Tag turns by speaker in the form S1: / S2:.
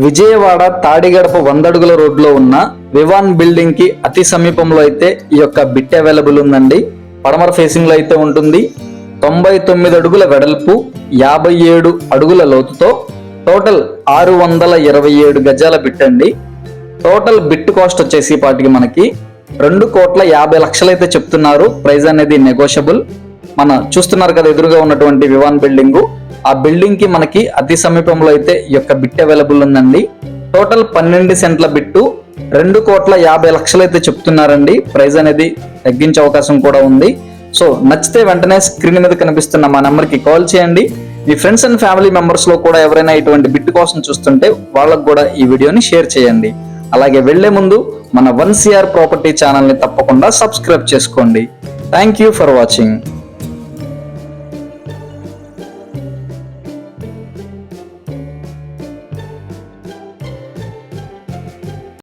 S1: విజయవాడ తాడిగడప 100 అడుగుల రోడ్లో ఉన్న వివాన్ బిల్డింగ్ కి అతి సమీపంలో అయితే ఈ యొక్క బిట్ అవైలబుల్ ఉందండి. పడమర ఫేసింగ్ లో అయితే ఉంటుంది. 99 అడుగుల వెడల్పు, 57 అడుగుల లోతుతో టోటల్ 627 గజాల బిట్ అండి. టోటల్ బిట్ కాస్ట్ వచ్చేసి పాటికి మనకి 2,50,00,000 అయితే చెప్తున్నారు. ప్రైస్ అనేది నెగోషియబుల్. మన చూస్తున్నారు కదా ఎదురుగా ఉన్నటువంటి వివాన్ బిల్డింగ్, ఆ బిల్డింగ్ కి మనకి అతి సమీపంలో అయితే ఈ యొక్క బిట్ అవైలబుల్ ఉందండి. టోటల్ 12 సెంట్ల బిట్టు 2,50,00,000 అయితే చెప్తున్నారండి. ప్రైస్ అనేది తగ్గించే అవకాశం కూడా ఉంది. సో నచ్చితే వెంటనే స్క్రీన్ మీద కనిపిస్తున్న మా నెంబర్ కి కాల్ చేయండి. మీ ఫ్రెండ్స్ అండ్ ఫ్యామిలీ మెంబర్స్ లో కూడా ఎవరైనా ఇటువంటి బిట్ కోసం చూస్తుంటే వాళ్ళకు కూడా ఈ వీడియోని షేర్ చేయండి. అలాగే వెళ్లే ముందు మన 1CR ప్రాపర్టీ ఛానల్ ని తప్పకుండా సబ్స్క్రైబ్ చేసుకోండి. Thank you for watching.